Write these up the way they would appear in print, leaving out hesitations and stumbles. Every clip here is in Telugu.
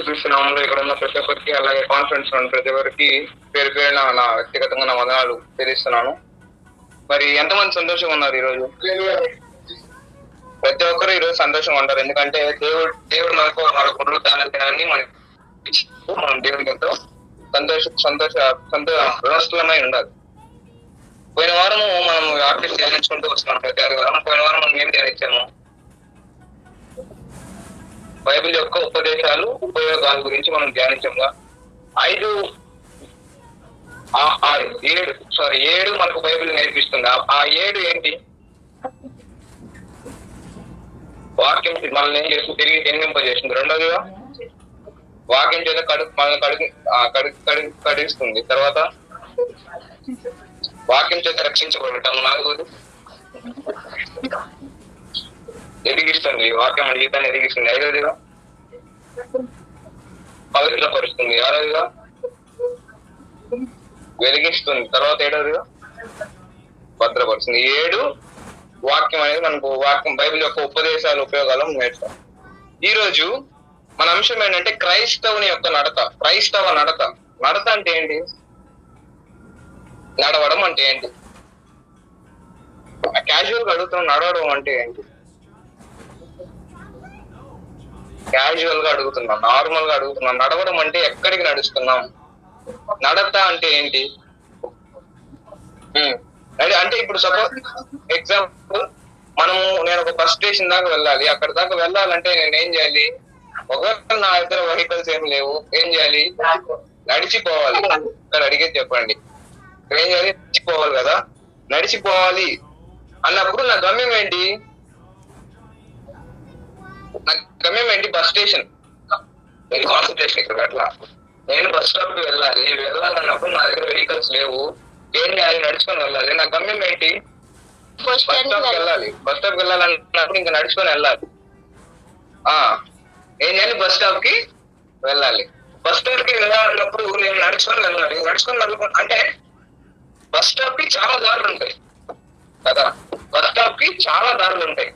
యేసుక్రీస్తు నామములో ఇక్కడ ఉన్న ప్రతి ఒక్కరికి, అలాగే కాన్ఫరెన్స్ లో ఉన్న ప్రతి ఒక్కరికి పేరు పేరున నా వ్యక్తిగతంగా నా వందనాలు తెలియజేస్తున్నాను. మరి ఎంతమంది సంతోషంగా ఉన్నారు ఈరోజు? ప్రతి ఒక్కరు ఈరోజు సంతోషంగా ఉంటారు. ఎందుకంటే దేవుడు మనకు పునరుద్ధానాన్ని మనం దేవుడికి ఎంతో రుణస్థలమై ఉండాలి. పోయిన వారము మనం వాక్యం ధ్యానించుకుంటూ వస్తున్నాం. ప్రతి వారం పోయిన వారం మనం ఏం ధ్యానించాము? బైబిల్ యొక్క ఉపదేశాలు, ఉపయోగాల గురించి మనం ధ్యానించాముగా. 7 మనకు బైబిల్ నేర్పిస్తుంది. ఆ 7 ఏంటి? వాక్యం మనల్ని ఏం చేస్తుంది? తిరిగి జన్మింపజేస్తుంది. రెండోదిగా వాక్యం చేత కడిగిస్తుంది. తర్వాత వాక్యం చేత రక్షించబడటం. 4వది ఎదిగిస్తుంది. వాక్యం మన జీవితాన్ని ఎదిగిస్తుంది. 5వదిగా పవిత్రపరుస్తుంది. 6వదిగా వెలిగిస్తుంది. తర్వాత 7వదిగా భద్రపరుస్తుంది. 7 వాక్యం అనేది మనకు బైబిల్ యొక్క ఉపదేశాలు, ఉపయోగాలు నేర్చుతాం. ఈ రోజు మన అంశం ఏంటంటే క్రైస్తవుని యొక్క నడత. క్రైస్తవ నడత. నడత అంటే ఏంటి? నడవడం అంటే ఏంటి? క్యాజువల్ గా అడుగుతున్నాం. నడవడం అంటే ఏంటి? క్యాజువల్ గా అడుగుతున్నాం, నార్మల్ గా అడుగుతున్నాం. నడవడం అంటే ఎక్కడికి నడుస్తున్నాం? నడత అంటే ఏంటి? అంటే ఇప్పుడు సపోజ్ ఎగ్జాంపుల్, నేను ఒక బస్ స్టేషన్ దాకా వెళ్ళాలి. అక్కడ దాకా వెళ్ళాలంటే నేను ఏం చేయాలి? ఒకవేళ నా ఇద్దరు వెహికల్స్ ఏం లేవు, ఏం చేయాలి? నడిచిపోవాలి. ఇక్కడ అడిగే చెప్పండి, ఏం చేయాలి? నడిచిపోవాలి కదా. నడిచిపోవాలి అన్నప్పుడు నా గమ్యం ఏంటి? Bus station. కాన్సన్ట్రేషన్ ఇక్కడ అట్లా. నేను బస్ స్టాప్ కి వెళ్ళాలన్నప్పుడు నా దగ్గర వెహికల్స్ లేవు, ఏం చేయాలి? నడుచుకొని వెళ్ళాలి. నా గమ్యం ఏంటి? బస్ స్టాప్ కి వెళ్ళాలి. బస్ స్టాప్ కి వెళ్ళాలన్నప్పుడు ఇంకా నడుచుకొని వెళ్ళాలి. ఏం చేయాలి? బస్ స్టాప్ కి వెళ్ళాలి. బస్ స్టాప్ కి వెళ్ళాలన్నప్పుడు నేను నడుచుకొని వెళ్ళాలి. అంటే బస్ స్టాప్ కి చాలా దారులు ఉంటాయి కదా. బస్ స్టాప్ కి చాలా దారులు ఉంటాయి.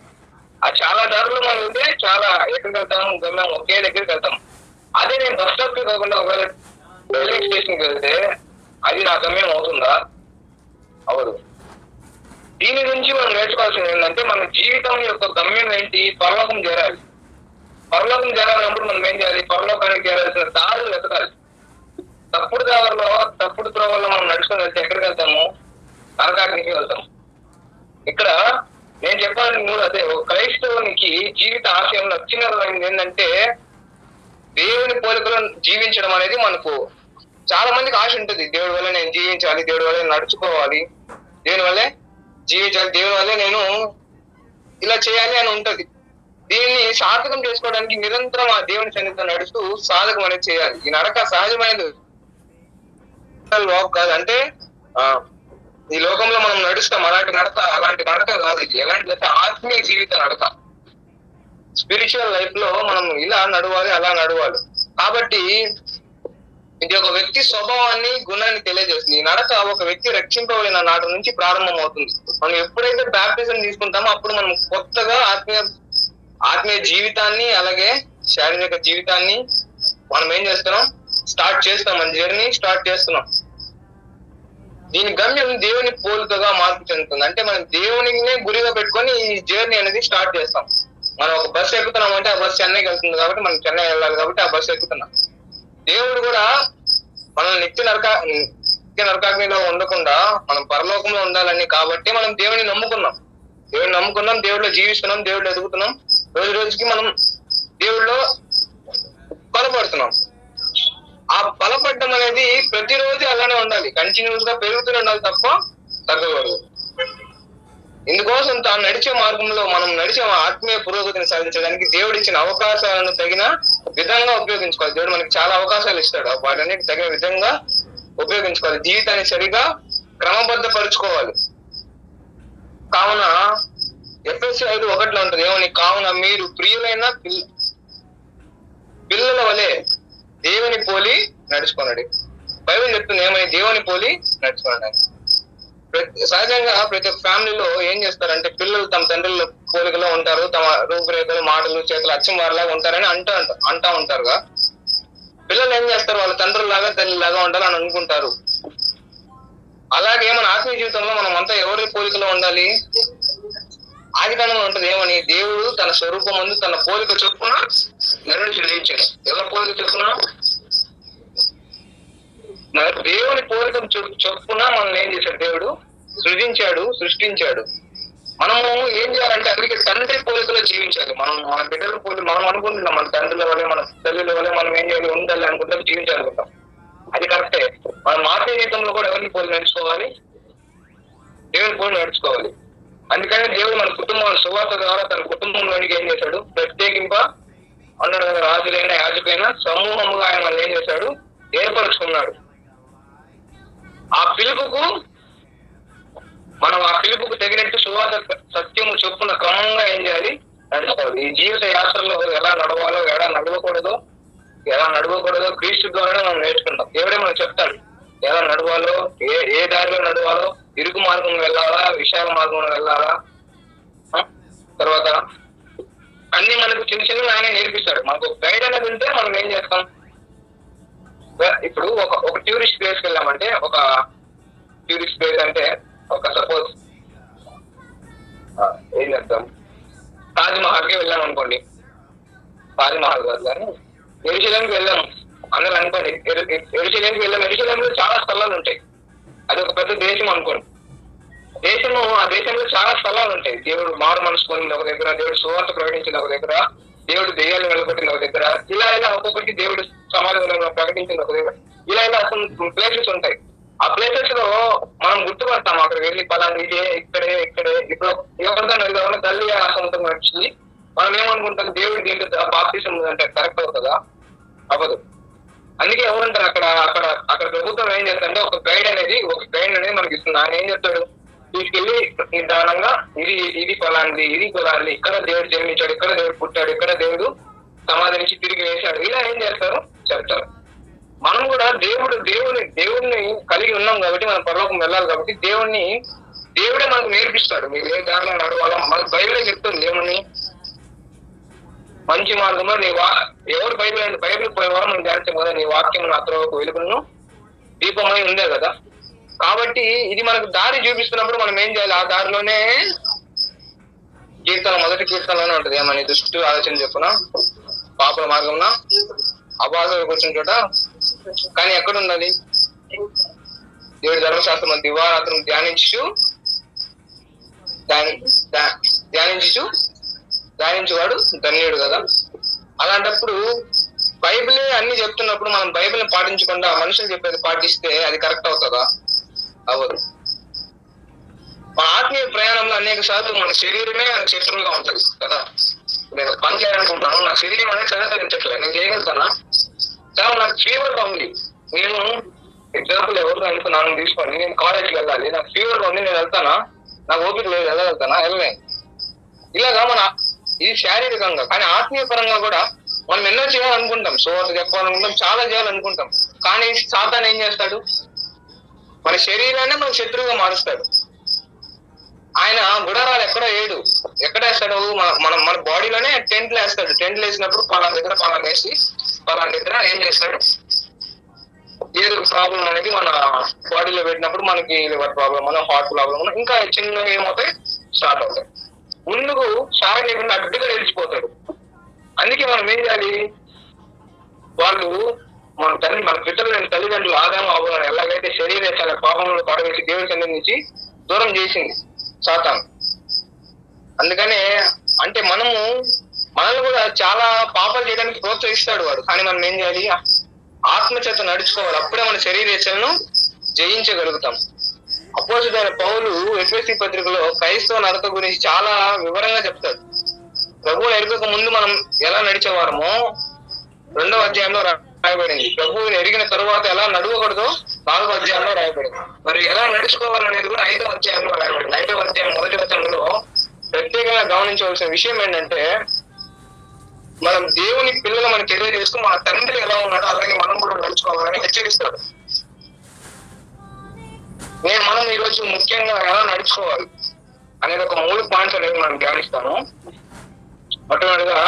ఆ చాలా దారులు మనం వెళ్తే చాలా ఎక్కడికి వెళ్తాం? గమ్యం ఒకే దగ్గరికి వెళ్తాం. అదే నేను బస్ స్టాప్ కి కాకుండా ఒకవేళ రైల్వే స్టేషన్ కి వెళ్తే అది నా గమ్యం అవుతుందా? అవదు. దీని నుంచి మనం నేర్చుకోవాల్సింది ఏంటంటే మన జీవితం యొక్క గమ్యం ఏంటి? పరలోకం చేరాలి. పరలోకం చేరాలన్నప్పుడు మనం ఏం చేయాలి? పరలోకానికి చేరాల్సిన దారులు వెతకాలి. తప్పుడు త్రోవల్లో మనం నడుచుకొని వెళ్తే ఎక్కడికి వెళ్తాము? నరకానికి వెళ్తాం. ఇక్కడ నేను చెప్పాలని మూడు అదే. క్రైస్తవునికి జీవిత ఆశయం లక్షణమైంది ఏంటంటే దేవుని పోలికలో జీవించడం అనేది. మనకు చాలా మందికి ఆశ ఉంటుంది, దేవుడి వల్ల నేను జీవించాలి, దేవుడి వల్ల నడుచుకోవాలి, దేవుని వల్లే జీవించాలి, దేవుని వల్లే నేను ఇలా చేయాలి అని ఉంటది. దీన్ని సాధకం చేసుకోవడానికి నిరంతరం ఆ దేవుని సన్నిధితో నడుస్తూ సాధకం అనేది చేయాలి. ఈ నడక సహజమైనది వాక్ కాదు. అంటే ఈ లోకంలో మనం నడుస్తాం, అలాంటి నడక కాదు ఇది. ఎలాంటి ఆత్మీయ జీవిత నడక. స్పిరిచువల్ లైఫ్ లో మనం ఇలా నడవాలి, అలా నడవాలి. కాబట్టి ఇది ఒక వ్యక్తి స్వభావాన్ని, గుణాన్ని తెలియజేస్తుంది. ఈ నడక ఒక వ్యక్తి రక్షింపబడిన నాటి నుంచి ప్రారంభం అవుతుంది. మనం ఎప్పుడైతే బ్యాప్టిజం తీసుకుంటామో అప్పుడు మనం కొత్తగా ఆత్మీయ జీవితాన్ని, అలాగే శారీరక జీవితాన్ని మనం ఏం చేస్తున్నాం? స్టార్ట్ చేస్తాం. మన జర్నీ స్టార్ట్ చేస్తున్నాం. దీని గమ్యం దేవుని పోలికగా మార్పు చెందుతుంది. అంటే మనం దేవునినే గురిగా పెట్టుకొని ఈ జర్నీ అనేది స్టార్ట్ చేస్తాం. మనం ఒక బస్సు ఎక్కుతున్నాం అంటే ఆ బస్సు చెన్నైకి వెళ్తుంది కాబట్టి మనం చెన్నై వెళ్ళాలి కాబట్టి ఆ బస్సు ఎక్కుతున్నాం. దేవుడు కూడా మనల్ని నిత్య నరకాగ్నిలో ఉండకుండా మనం పరలోకంలో ఉండాలని కాబట్టి మనం దేవుని నమ్ముకున్నాం. దేవుడిలో జీవిస్తున్నాం, దేవుడిలో ఎదుగుతున్నాం. రోజు రోజుకి మనం దేవుడిలో బలపడుతున్నాం. ఆ బలపడడం అనేది ప్రతిరోజు అలానే ఉండాలి, కంటిన్యూస్ గా పెరుగుతూనే ఉండాలి తప్ప తగ్గకూడదు. ఇందుకోసం తాను నడిచే మార్గంలో మనం నడిచే ఆత్మీయ పురోగతిని సాధించడానికి దేవుడు ఇచ్చిన అవకాశాలను తగిన విధంగా ఉపయోగించుకోవాలి. దేవుడు మనకి చాలా అవకాశాలు ఇస్తాడు, వాటిని తగిన విధంగా ఉపయోగించుకోవాలి. జీవితాన్ని సరిగా క్రమబద్ధపరుచుకోవాలి. కావున ఎఫెసీ 5:1 ఉంటుంది ఏమని? కావున మీరు ప్రియులైన పిల్లల వలె దేవుని పోలి నడుచుకోనండి. బైబిల్ చెప్తుంది ఏమని? దేవుని పోలి నడుచుకోండి. సహజంగా ప్రతి ఒక్క ఫ్యామిలీలో ఏం చేస్తారంటే పిల్లలు తమ తండ్రుల పోలికలో ఉంటారు, తమ రూపురేఖలు, మాటలు, చేతులు అచ్చం వారిలాగా ఉంటారని అంటా ఉంటారుగా. పిల్లలు ఏం చేస్తారు, వాళ్ళ తండ్రులాగా తల్లిలాగా ఉండాలని అనుకుంటారు. అలాగే మన ఆత్మీయ జీవితంలో మనం అంతా ఎవరి పోలికలో ఉండాలి? ఆదికాండంలో ఉంటుంది ఏమని, దేవుడు తన స్వరూపం ముందు తన పోలిక చొప్పున నరుని సృజించాడు. ఎవరి పోలిక చొప్పున? దేవుని పోలిక చొప్పున మనల్ని ఏం చేశాడు? దేవుడు సృష్టించాడు. మనము ఏం చేయాలంటే అందుకే తండ్రి పోలికలో జీవించాలి. మన బిడ్డల పోలి మనం అనుకుంటున్నాం, మన తండ్రుల వల్లే మన తల్లుల వల్లే మనం ఏం చేయాలి, ఉండాలి అనుకుంటాం, జీవించాలనుకుంటాం. అది కరెక్టే. మనం ఆత్మీయ జీవితంలో కూడా ఎవరిని పోలి నడుచుకోవాలి? దేవుని పోలి నడుచుకోవాలి. అందుకని దేవుడు మన కుటుంబం సువార్త ద్వారా తన కుటుంబంలోనికి ఏం చేశాడు? ప్రత్యేకింప అన్నాడు కదా, రాజులైన యాజకులైన సమూహముగా ఆయన మనం ఏం చేశాడు? ఏర్పరుచుకున్నాడు. ఆ పిలుపుకు తగినట్టు సువార్త సత్యము చొప్పున క్రమంగా ఏం చేయాలి? నడుచుకోవాలి. ఈ జీవిత యాత్రలో ఎలా నడవాలో, ఎలా నడవకూడదో క్రీస్తు ద్వారానే మనం నేర్చుకుంటాం. దేవుడే మనకు చెప్తాడు ఎలా నడవాలో, ఏ దారిలో నడవాలో, ఇరుకు మార్గం వెళ్ళాలా, విశాల మార్గంలో వెళ్ళాలా. తర్వాత అన్ని మనకు చిన్న చిన్న ఆయన నేర్పిస్తాడు. మనకు ఒక గైడ్ అనేది ఉంటే మనం ఏం చేస్తాం? ఇప్పుడు ఒక టూరిస్ట్ ప్లేస్కి వెళ్ళామంటే, ఒక టూరిస్ట్ ప్లేస్ అంటే సపోజ్ ఏం చేస్తాం, తాజ్మహల్కి వెళ్ళాం అనుకోండి. తాజ్మహల్ కాదు కానీ ఎరుశలేంకి వెళ్ళాము అందరూ అనుకోండి. ఎరుశలేంకి వెళ్ళాము. ఎరుశలేంలో చాలా స్థలాలు ఉంటాయి. అది ఒక పెద్ద దేశం అనుకోండి. ఆ దేశంలో చాలా స్థలాలు ఉంటాయి. దేవుడు మారు మనసు పొందింది ఒక దగ్గర, దేవుడు సువార్త ప్రకటించింది ఒక దగ్గర, దేవుడు దెయ్యాలు వెళ్ళగొట్టింది ఒక దగ్గర, ఇలా ఒక్కొక్కటి దేవుడు సమాజంలో ప్రకటించింది ఒక దగ్గర, ఇలా ప్లేసెస్ ఉంటాయి. ఆ ప్లేసెస్ లో మనం గుర్తుపడతాం, అక్కడ వెళ్ళి పలాంటి ఇక్కడే. ఇప్పుడు ఎవరికైనా తల్లి సొంతం నడిచింది, మనం ఏమనుకుంటాం? దేవుడు దీంట్లో బాప్తిసం అంటే కరెక్ట్ అవుతుందా? అవ్వదు. అందుకే ఎవరంటారు అక్కడ ప్రభుత్వం ఏం చేస్తుందంటే ఒక గైడ్ అనేది మనకి ఇస్తుంది. ఆయన ఏం చెప్తాడు? తీసుకెళ్లి నిదానంగా ఇది పొలాంది, ఇది పొలాంది, ఇక్కడ దేవుడు జన్మించాడు, ఇక్కడ దేవుడు పుట్టాడు, ఇక్కడ దేవుడు సమాధి నుంచి తిరిగి వేశాడు, ఇలా ఏం చేస్తారు? చెప్తారు. మనం కూడా దేవుడిని కలిగి ఉన్నాం కాబట్టి, మనం పరలోకం వెళ్ళాలి కాబట్టి దేవుడే మనకు నేర్పిస్తాడు. మీరు ఏ దారిలో నడవాలా మనకు బైబిలే చెప్తుంది. దేవుని మంచి మార్గంలో ఎవరు బైబిల్ పోయేవారు మనం ధ్యానించాం కదా, నీ వాక్యం నా త్రోవకు వెలుగును దీపమై ఉందే కదా. కాబట్టి ఇది మనకు దారి చూపిస్తున్నప్పుడు మనం ఏం చేయాలి? ఆ దారిలోనే మొదటి కీర్తనలోనే ఉంటుంది ఏమని, దుష్టు ఆలోచన చెప్పున పాపల మార్గంలో అబాధలు కూర్చుని చోట. కానీ ఎక్కడ ఉండాలి? దేవుడి ధర్మశాస్త్రం దివారాత్రం ధ్యానించేవాడు ధన్యుడు కదా. అలాంటప్పుడు బైబిలే అన్ని చెప్తున్నప్పుడు మనం బైబిల్ని పాటించకుండా మనుషులు చెప్పేది పాటిస్తే అది కరెక్ట్ అవుతుందా? అవ్వదు. మన ఆత్మీయ ప్రయాణంలో అనేక సార్లు మన శరీరమే శత్రువుగా ఉంటుంది కదా. నేను పని చేయాలనుకుంటాను, నా శరీరం అనేది సహకరించట్లేదు, నేను చేయగలుగుతానా? చాలా నాకు ఫీవర్ గా ఉంది, నేను ఎగ్జాంపుల్ ఎవరు అనుకున్నాను తీసుకోండి, నేను కాలేజ్కి వెళ్ళాలి, నాకు ఫీవర్ గా ఉంది, నేను వెళ్తానా? నాకు ఓపిక లేదు, వెళ్ళగలుగుతానా? వెళ్ళలేను. ఇలాగా ఇది శారీరకంగా. కానీ ఆత్మీయ పరంగా కూడా మనం ఎన్నో చేయాలనుకుంటాం, సువార్త చెప్పాలనుకుంటాం, చాలా చేయాలనుకుంటాం. కానీ సాతాను ఏం చేస్తాడు? మన శరీరాన్ని మన శత్రువుగా మారుస్తాడు. ఆయన గుడారాలు ఎక్కడ వేస్తాడు? మన బాడీలోనే టెంట్లు వేస్తాడు. టెంట్లు వేసినప్పుడు పలానా దగ్గర వేసి పలానా దగ్గర ఏం చేస్తాడు? ఏదో ప్రాబ్లం అనేది మన బాడీలో పెట్టినప్పుడు మనకి లివర్ ప్రాబ్లం, హార్ట్ ప్రాబ్లం, ఇంకా చిన్న ఏమవుతాయి స్టార్ట్ అవుతాయి. ముందుకు శారీరకంగా అడ్డుగా నిలిచిపోతాడు. అందుకే మనం ఏం చేయాలి? మన పితరులైన తల్లిదండ్రులు ఆదాము అవ్వాలని ఎలాగైతే శరీర పాపంలో పడవేసి దేవుడి సన్నిధి నుంచి దూరం చేసింది సాతాను. అందుకనే అంటే మనల్ని కూడా చాలా పాపాలు చేయడానికి ప్రోత్సహిస్తాడు వాడు. కానీ మనం ఏం చేయాలి? ఆత్మచేత నడుచుకోవాలి. అప్పుడే మన శరీరేచ్ఛలను జయించగలుగుతాం. అపోజిట్ పౌలు ఎఫెసీ పత్రికలో క్రైస్తవ నడత గురించి చాలా వివరంగా చెప్తాడు. ప్రభువుని ఎరుగక ముందు మనం ఎలా నడిచేవారమో 2వ అధ్యాయంలో రాయబడింది. ప్రభువుని ఎరిగిన తరువాత ఎలా నడవకూడదో 4వ అధ్యాయంలో రాయబడింది. మరి ఎలా నడుచుకోవాలనేది కూడా 5వ అధ్యాయంలో రాయబడింది. 5వ అధ్యాయం 1వ వచనంలో ప్రత్యేకంగా గమనించవలసిన విషయం ఏంటంటే, మనం దేవుని పిల్లలు మనం తెలియజేస్తూ మన తండ్రి ఎలా ఉన్నాడో అలాగే మనం కూడా నడుచుకోవాలని హెచ్చరిస్తాడు. మనం ఈరోజు ముఖ్యంగా ఎలా నడుచుకోవాలి అనేది ఒక 3 పాయింట్స్ అనేది మనం ధ్యానిస్తాను. మొట్టమొదటిగా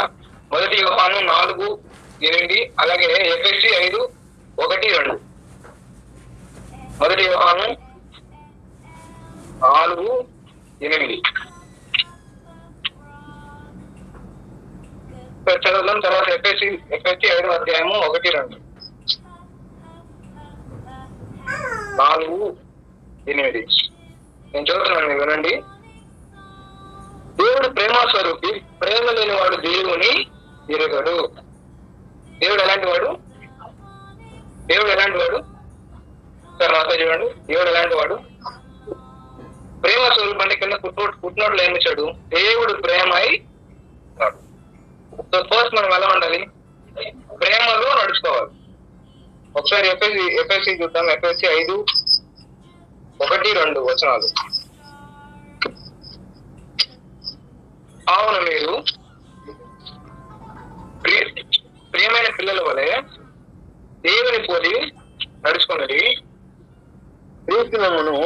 1 యోహాను 4 8, అలాగే ఎఫెసీ 5:1-2, మొదటి యోహాను 4:8 చదువుదాం. తర్వాత ఎఫెసీ 5:1-2, 4:8 నేను చదువుతున్నాను, వినండి. దేవుడు ప్రేమ స్వరూపి, ప్రేమ లేని వాడు దేవుని ఎరుగడు. దేవుడు ఎలాంటి వాడు? సార్ నాతో చూడండి. దేవుడు ఎలాంటి వాడు? ప్రేమ స్వరూపం అంటే కింద పుట్టినోట్లు ఏమిచ్చాడు? దేవుడు ప్రేమ అయి. సో ఫస్ట్ మనం ఎలా ఉండాలి? ప్రేమలో నడుచుకోవాలి. ఒకసారి ఎఫ్ఎస్సి చూద్దాం. ఎఫ్ఎస్సి 5:1-2 అవును, మీరు ప్రియమైన పిల్లల వలె దేవుని పోలి నడుచుకున్నది, క్రీస్తును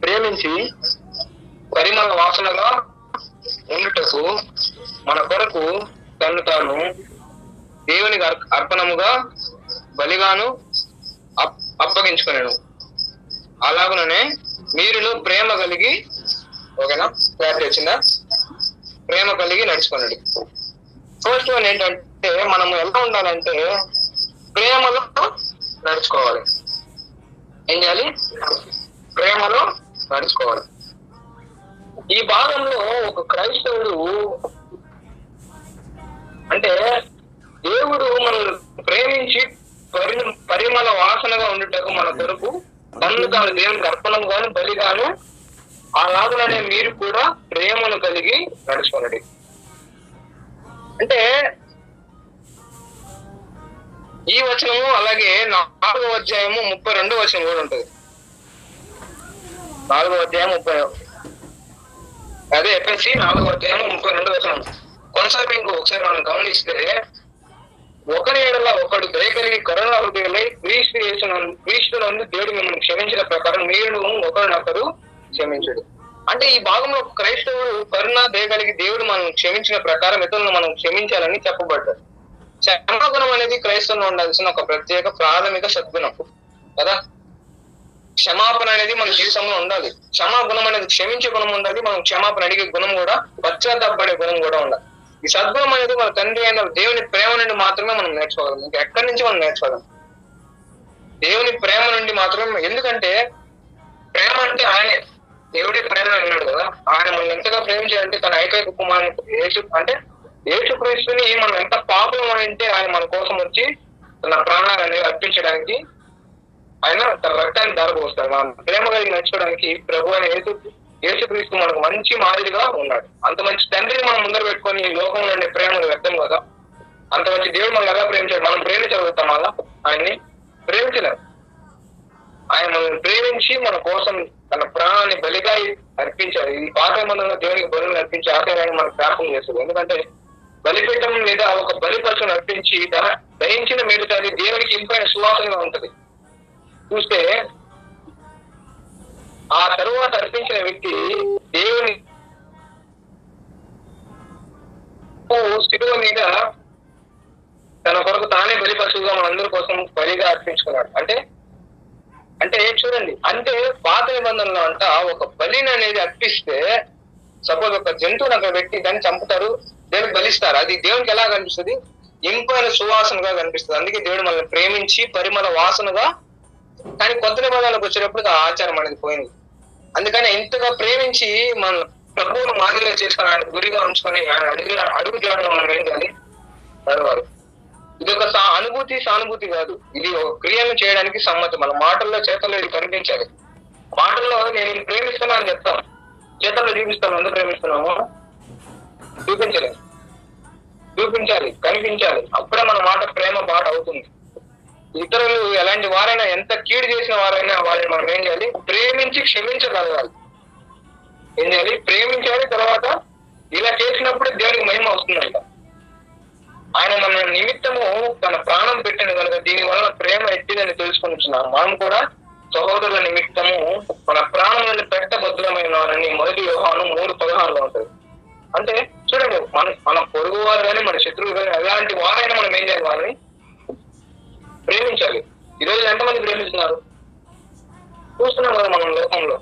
ప్రేమించి పరిమళ వాసనగా ఉండుటకు మన కొరకు తను తాను దేవునికి అర్పణముగా బలిగాను అప్పగించుకున్నాను. అలాగనే మీరును ప్రేమ కలిగి, ఓకేనా, క్లారిటీ వచ్చిందా? ప్రేమ కలిగి నడుచుకున్నాడు. ఫస్ట్ వన్ ఏంటంటే మనం ఎలా ఉండాలంటే ప్రేమలో నడుచుకోవాలి. ఏం చేయాలి? ప్రేమలో నడుచుకోవాలి. ఈ భాగంలో ఒక క్రైస్తవుడు అంటే దేవుడు మనల్ని ప్రేమించి పరిమళ వాసనగా ఉండేటకు మన కొరకు తన్ను తాను దేవునికి అర్పణం గాను బలిగాను అలాగనే మీరు కూడా ప్రేమను కలిగి నడుచుకోండి. అంటే ఈ వచనము అలాగే 4వ అధ్యాయము 32వ వచనం కూడా ఉంటుంది. 4వ అధ్యాయం 30, అదే ఎఫ్ఎస్సి 4వ అధ్యాయం 32వ వచనం కొనసాగింపు ఒకసారి మనం గమనిస్తే, ఒకరి ఎడల ఒకడు దయ కలిగి కరుణ హృదయులై క్రీస్తునందు దేవుడు మిమ్మల్ని క్షమించిన ప్రకారం మీరు ఒకరినొకరు క్షమించుడు. అంటే ఈ భాగంలో క్రైస్తవుడు కరుణ దయ కలిగి దేవుడు మనం క్షమించిన ప్రకారం ఇతరులను మనం క్షమించాలని చెప్పబడ్డారు. క్షమాగుణం అనేది క్రైస్తవులు ఉండాల్సిన ఒక ప్రత్యేక ప్రాథమిక సద్గుణం కదా. క్షమాపణ అనేది మన జీవితంలో ఉండాలి. క్షమాగుణం అనేది క్షమించే గుణం ఉండాలి. మనం క్షమాపణ అడిగే గుణం కూడా, పశ్చాత్తాపడే గుణం కూడా ఉండాలి. ఈ సద్గుణం అనేది మన తండ్రి అయిన దేవుని ప్రేమ నుండి మాత్రమే మనం నేర్చుకోగలం. ఇంకా ఎక్కడి నుంచి మనం నేర్చుకోగలం? దేవుని ప్రేమ నుండి మాత్రమే. ఎందుకంటే ప్రేమ అంటే ఆయనే, దేవుడి ప్రేమ అన్నాడు కదా. ఆయన మనం ఎంతగా ప్రేమించాలంటే తన ఏకైక కుమారుని యేసుక్రీస్తుని మనం ఎంత పాపం అంటే ఆయన మన కోసం వచ్చి తన ప్రాణాలు అనేవి అర్పించడానికి ఆయన తన రక్తాన్ని దారపోస్తాడు. మనం ప్రేమ కలిగి నడుచుకోవడానికి ప్రభు అయిన యేసుక్రీస్తు మనకు మంచి మాదిరిగా ఉన్నాడు. అంత మంచి తండ్రిని మనం ముందర పెట్టుకొని ఈ లోకంలో ఉండే ప్రేమను వ్యర్థం కదా. అంత మంచి దేవుడు మనం ఎలా ప్రేమించాడు? మనం ప్రేమించగలుగుతాం అలా? ఆయన్ని ప్రేమించలేము. ఆయన మనల్ని ప్రేమించి మన కోసం తన ప్రాణాన్ని బలిగా అర్పించాడు. ఈ పాత మందంలో దేవునికి బలులను అర్పించి ఆశయాన్ని మనకు జ్ఞాపకం చేస్తుంది. ఎందుకంటే బలిపీఠం లేదా ఒక బలిపశువును అర్పించి దహించిన మీదటాది దేవునికి ఇంపైన సువాసనగా ఉంటది. చూస్తే ఆ తరువాత అర్పించిన వ్యక్తి దేవుని శిలువ మీద తన కొరకు తానే బలిపశువుగా మనందరి కోసం బలిగా అర్పించుకున్నాడు. అంటే చూడండి, అంటే పాత నిబంధనలో అంట ఒక బలిని అనేది అర్పిస్తే, సపోజ్ ఒక జంతువుని అక్కడ పెట్టి దాన్ని చంపుతారు, దేవునికి బలిస్తారు. అది దేవునికి ఎలా కనిపిస్తుంది? ఇంపైన సువాసనగా కనిపిస్తుంది. అందుకే దేవుడు మనల్ని ప్రేమించి పరిమళ వాసనగా. కానీ కొత్త నిబంధనలకు వచ్చేటప్పుడు ఆ ఆచారం అనేది పోయింది. అందుకని ఎంతగా ప్రేమించి మన ప్రభువును మాదిరిగా చేసుకొని ఆయన గురిగా ఉంచుకొని ఆయన అడుగు చేయడం మనం ఏం చేయాలి? నడవాలి. ఇది ఒక అనుభూతి సానుభూతి కాదు, ఇది ఒక క్రియను చేయడానికి సమ్మతి. మన మాటల్లో చేతల్లో ఇది కనిపించాలి. మాటల్లో నేను ప్రేమిస్తున్నా అని చెప్తాను, చేతల్లో చూపిస్తాను. ఎందుకు ప్రేమిస్తున్నాము? చూపించాలి, కనిపించాలి. అప్పుడే మన మాట ప్రేమ బాట అవుతుంది. ఇతరులు ఎలాంటి వారైనా, ఎంత కీడు చేసిన వారైనా వాళ్ళని మనం ఏం చేయాలి? ప్రేమించి క్షమించగలగాలి. ఏం చేయాలి? ప్రేమించాలి. తర్వాత ఇలా చేసినప్పుడు దేవునికి మహిమ వస్తుందంట. ఆయన మన నిమిత్తము తన ప్రాణం పెట్టిన కనుక దీని వలన ప్రేమ ఎట్టిదని తెలుసుకుంటున్నాం. మనం కూడా సహోదరుల నిమిత్తము మన ప్రాణం నుండి పెట్టబద్దులమైన మొదటి యోహాను 3:16 ఉంటుంది. అంటే చూడండి, మన పొరుగు వారు కానీ మన శత్రువులు కానీ అలాంటి వారైనా మనం ఏం చేయాలి? వాళ్ళని ప్రేమించాలి. ఈరోజు ఎంతమంది ప్రేమిస్తున్నారు చూస్తున్నాం కదా మనం లోకంలో.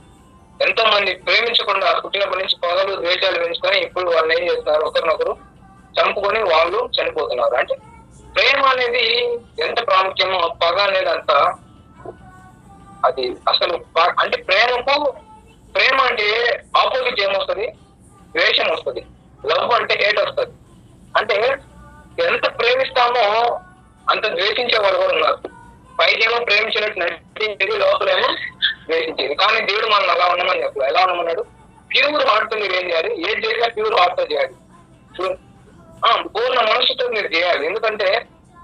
ఎంతో మంది ప్రేమించకుండా పుట్టినప్పటి నుంచి పగలు ద్వేషాలు పెంచుకొని ఇప్పుడు వాళ్ళని ఏం చేస్తున్నారు? ఒకరినొకరు చంపుకొని వాళ్ళు చనిపోతున్నారు. అంటే ప్రేమ అనేది ఎంత ప్రాముఖ్యమో పగ అనేది అంత అది అసలు అంటే ప్రేమ అంటే ఆపోజిట్ ఏమొస్తుంది? ద్వేషం వస్తుంది. లవ్ అంటే హేట్ వస్తుంది. అంటే ఎంత ప్రేమిస్తామో అంత ద్వేషించే వాళ్ళు కూడా ఉన్నారు. పైకేమో ప్రేమించినట్టు నటించేది, లోపలేమో ద్వేషించేది. కానీ దేవుడు మనం అలా ఉండమని చెప్పలేదు. ఎలా ఉండమన్నాడు? ప్యూర్ హార్ట్ తో మీరు ఏం చేయాలి? ఏం చేసినా ప్యూర్ హార్ట్ తో చేయాలి. పూర్ణ మనసుతో మీరు చేయాలి. ఎందుకంటే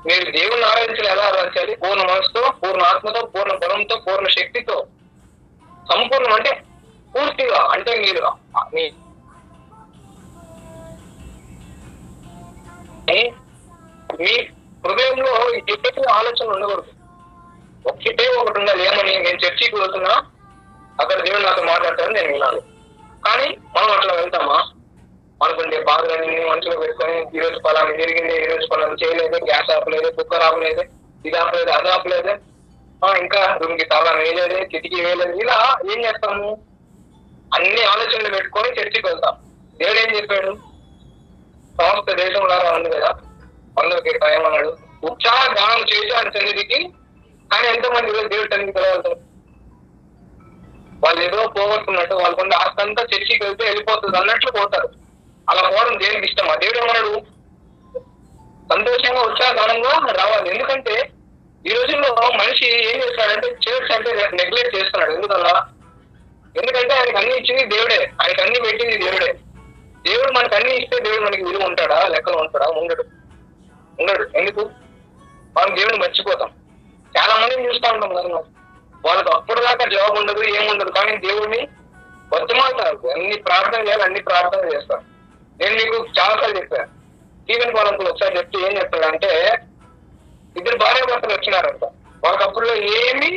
మీరు దేవుడిని ఆరాధించాలి. ఎలా ఆరాధించాలి? పూర్ణ మనసుతో, పూర్ణ ఆత్మతో, పూర్ణ బలంతో, పూర్ణ శక్తితో, సంపూర్ణం అంటే పూర్తిగా. అంటే మీరు మీ హృదయంలో ఎటువంటి ఆలోచనలు ఉండకూడదు. ఒకటే ఒకటి ఉండాలి. ఏమని? నేను చర్చికి వెళ్తున్నా, అక్కడ దేవుడు నాతో మాట్లాడతాడని నేను వినాలి. కానీ మనం అట్లా వెళ్తామా? అనుకుంటే బాధలన్నీ మనసులో పెట్టుకొని ఈరోజు పలానా జరిగింది, ఈరోజు పలానా చేయలేదు, గ్యాస్ ఆపలేదు, కుక్కర్ ఆపలేదు, ఇది ఆపలేదు, అది ఆపలేదు, ఇంకా రూమ్ కి తాళం వేయలేదు, కిటికీ వేయలేదు. ఇలా ఏం చేస్తాము? అన్ని ఆలోచనలు పెట్టుకొని చర్చికి వెళ్తాం. దేవుడు ఏం చెప్పాడు? సమస్త దేశం లాగా ఉంది కదా, అందులోకి టైం అన్నాడు. ఉత్సాహ గానం చేసి ఆయన సన్నిధికి. కానీ ఎంతమంది ఈరోజు దేవుడి సన్నిధికి వెళ్ళాలి? వాళ్ళు ఏదో పోగొట్టుకున్నట్టు వాళ్ళకుండా ఆస్తంతా చర్చికి వెళ్తే వెళ్ళిపోతుంది అన్నట్లు పోతారు. అలా పోవడం దేవుడికి ఇష్టమా? దేవుడు ఏమన్నాడు? సంతోషంగా ఉత్సాహగానంగా రావాలి. ఎందుకంటే ఈ రోజుల్లో మనిషి ఏం చేస్తున్నాడంటే చర్చ్ అంటే నెగ్లెక్ట్ చేస్తున్నాడు. ఎందుకలా? ఎందుకంటే ఆయనకు అన్ని ఇచ్చింది దేవుడే, ఆయనకు అన్ని పెట్టింది దేవుడే. దేవుడు మనకు అన్ని ఇస్తే దేవుడు మనకి విలువ ఉంటాడా? లెక్కలో ఉంటాడా? ఉండడు. ఎందుకు? మనం దేవుడిని మర్చిపోతాం. చాలా మందిని చూస్తూ ఉంటాం కదా, వాళ్ళకి అప్పటిదాకా జాబ్ ఉండదు, ఏముండదు, కానీ దేవుడిని బతిమాలుతారు. అన్ని ప్రార్థన చేయాలి, అన్ని ప్రార్థన చేస్తారు. నేను మీకు చాలాసార్లు చెప్పాను. స్టీవెన్ పాలంకులు ఒకసారి చెప్తే ఏం చెప్తాడంటే, ఇద్దరు భార్య భర్తలు వచ్చినారంట. వాళ్ళకి అప్పుడులో ఏమి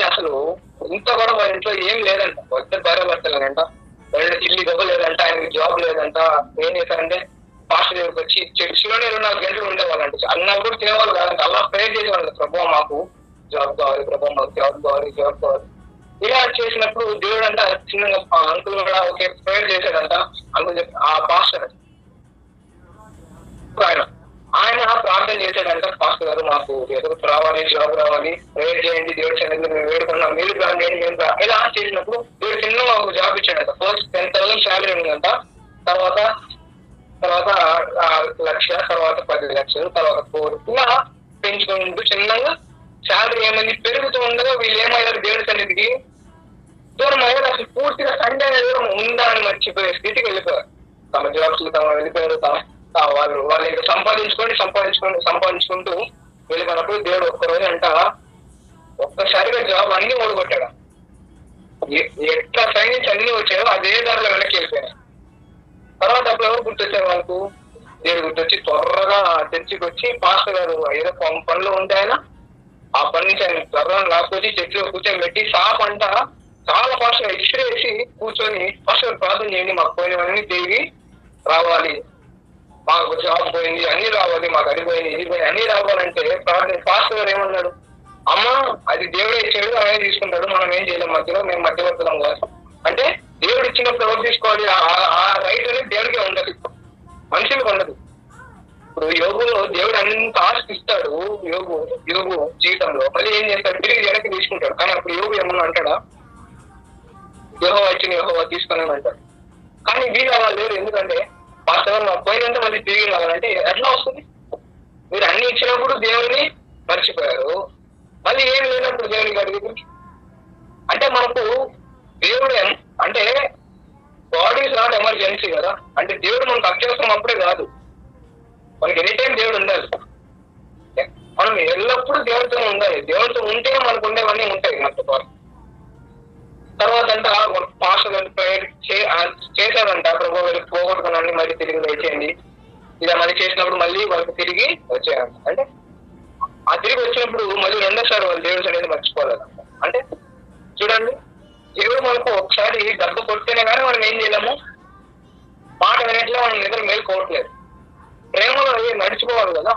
అసలు ఇంత కూడా వాళ్ళ ఇంట్లో ఏం లేదంట. ఇద్దరు భార్య భర్తలేనంట. వాళ్ళ ఇల్లు ఇవ్వలేదంట, ఆయనకి జాబ్ లేదంట. ఏం చేశారంటే పాస్టర్ దగ్గరికి వచ్చి చర్చిలోనే 24 గంటలు ఉండేవాళ్ళంట. అన్నా కూడా తినేవాళ్ళు కాదంట. అలా ప్రేర్ చేసేవాళ్ళు. ప్రభావ మాకు జాబ్ కావాలి, ప్రభావ మాకు జాబ్ కావాలి. ఇలా చేసినప్పుడు దేవుడు అంట చిన్నగా అంకుల్ కూడా ఒకే ప్రేయర్ చేశాడంట. అంకుల్ ఆ పాస్టర్ ఆయన ప్రార్థన చేశాడంట, పాస్టర్ గారు మాకు ఎదురు రావాలి, జాబ్ రావాలి, ప్రేయర్ చేయండి, దేవుడి సన్నిధిలో మేము వేడుకున్నాం, మీరు ప్లాన్ చేయండి, మేము ఇలా చేసినప్పుడు దేవుడు చిన్నగా ఒక జాబ్ ఇచ్చాడంట. ఫస్ట్ 10,000 శాలరీ ఉందంట. తర్వాత 1,00,000, తర్వాత 10 లక్షలు, తర్వాత 4 ఇలా పెంచుకుంటూ చిన్నగా శాలరీ ఏమైంది పెరుగుతూ ఉండగా వీళ్ళు ఏమయ్యారు? దేవుడి సన్నిధికి దూరం అయ్యారు. అసలు పూర్తిగా సండే అనేది ఉందా అని మర్చిపోయే స్థితికి వెళ్ళిపోయారు. తమ జాబ్స్ తమ వెళ్ళిపోయారు. వాళ్ళు ఇంకా సంపాదించుకుంటూ వెళ్ళిపోయినప్పుడు దేవుడు ఒక్కరోజు అంట ఒక్కసారిగా జాబ్ అన్ని ఓడగొట్టాడు. ఎట్లా సైన్స్ అన్ని వచ్చాయో అదే దారిలో వెనక్కి వెళ్ళిపోయాయి. తర్వాత అప్పుడు ఎవరు గుర్తొచ్చారు వాళ్ళకు? దేవుడు గుర్తొచ్చి త్వరగా చర్చికి వచ్చి పాస్టర్ గారు ఏదో పనులు ఉంటే ఆయన ఆ పని నుంచి ఆయన త్వరగా లాక్కొచ్చి చర్చిలో కూర్చొని పెట్టి షాప్ అంట చాలా ఫాస్ట్గా ఎక్స్రే వేసి కూర్చొని పాస్టర్ ప్రార్థన చేయండి, మాకు పోయినవన్నీ తిరిగి రావాలి, మాకు జాబ్ పోయింది అన్ని రావాలి, మాకు అది పోయింది ఇది పోయింది అన్ని రావాలంటే ప్రార్థన. పాస్టర్ గారు ఏమన్నాడు? అమ్మ అది దేవుడే ఇచ్చాడు, ఆయన తీసుకుంటాడు, మనం ఏం చేయలేం, మధ్యలో మేము మధ్యవర్తులం కాదు. అంటే దేవుడు ఇచ్చినప్పుడు ఎవరు తీసుకోవాలి? ఆ రైట్ అనేది దేవుడికే ఉండదు, మనుషులకు ఉండదు. ఇప్పుడు యోగులో దేవుడు అంత ఆస్తి ఇస్తాడు. యోగు జీవితంలో మళ్ళీ ఏం చేస్తాడు? తిరిగి వెనక్కి తీసుకుంటాడు. కానీ అప్పుడు యోగు ఏమన్నా అంటాడా? యెహోవా ఇచ్చిన యెహోవా తీసుకుని అంటాడు. కానీ వీళ్ళు అలా లేరు. ఎందుకంటే పాస్టర్ మాకు పోయినంత మళ్ళీ తిరిగి రావాలంటే ఎట్లా వస్తుంది? మీరు అన్ని ఇచ్చినప్పుడు దేవుడిని మర్చిపోయారు, మళ్ళీ ఏమి లేనప్పుడు దేవునికి అడిగి. అంటే మనకు దేవుడు అంటే గాడ్ ఈజ్ నాట్ ఎమర్జెన్సీ కదా. అంటే దేవుడు మనకు అత్యవసరం అప్పుడే కాదు, మనకి ఎనీ టైం దేవుడు ఉండాలి. మనం ఎల్లప్పుడూ దేవుడితో ఉండాలి. దేవుడితో ఉంటే మనకు ఉండేవన్నీ ఉంటాయి మనతో పాటు. తర్వాత అంట పాస్టర్ ప్రేయర్ చేశారంట, ప్రభు వాళ్ళకి పోగొట్టుకున్నాన్ని మళ్ళీ తిరిగి వేసేయండి. ఇలా మళ్ళీ చేసినప్పుడు మళ్ళీ వాళ్ళకి తిరిగి వచ్చేయండి. అంటే ఆ తిరిగి వచ్చినప్పుడు మళ్ళీ రెండోసారి వాళ్ళు దేవుడు అనేది మర్చిపోలేదంట. అంటే చూడండి, దేవుడు మనకు ఒకసారి డబ్బు కొడితేనే కానీ మనం ఏం చేయలేము, మాట వినట్లే మనం నిద్ర మేలుకోవట్లేదు. ప్రేమలో నడుచుకోవాలి కదా.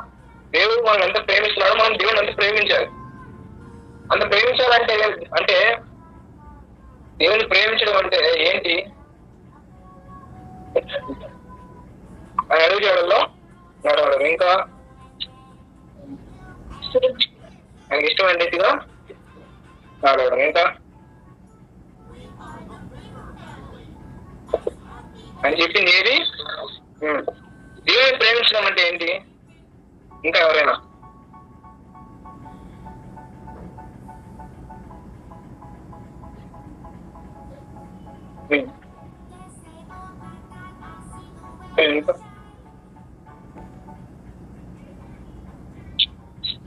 దేవుడు మనం ఎంత ప్రేమిస్తున్నాడో మనం దేవుడు ఎంత ప్రేమించాలి. అంత ప్రేమించాలంటే అంటే దేవుని ప్రేమించడం అంటే ఏంటి? ఆయన అడుగుజాడల్లో నడవడం, ఇంకా ఆయనకి ఇష్టమైన రీతిగా నడవడం, ఇంకా ఆయన చెప్పింది ఏది? దేవుని ప్రేమించడం అంటే ఏంటి? ఇంకా ఎవరైనా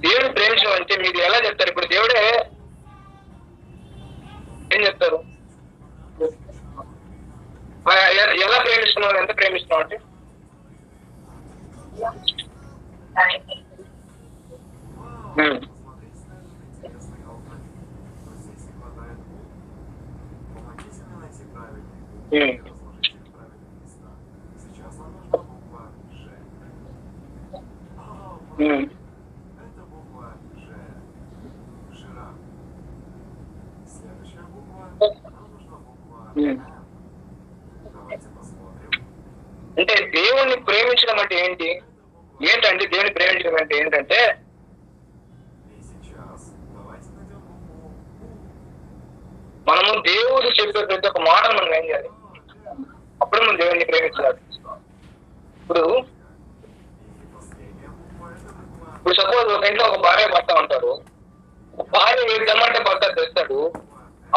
దేవుని ప్రేమించడం అంటే మీరు ఎలా చెప్తారు? ఇప్పుడు దేవుడే ఏం చెప్తారు? ఎలా ప్రేమిస్తున్నావు, ఎంత ప్రేమిస్తున్నావు అంటే అంటే దేవుణ్ణి ప్రేమించడం అంటే ఏంటి? ఏంటంటే దేవుని ప్రేమించడం అంటే ఏంటంటే మనము దేవుడు చెప్పే ప్రతి ఒక్క మాటను మనం ఏం చేయాలి? అప్పుడు మనం దేవుడిని ప్రేమించాలి. ఇప్పుడు సపోజ్ ఒక ఇంట్లో ఒక భార్య భర్త ఉంటారు. భార్య ఏది తెమ్మంటే భర్త తెస్తాడు.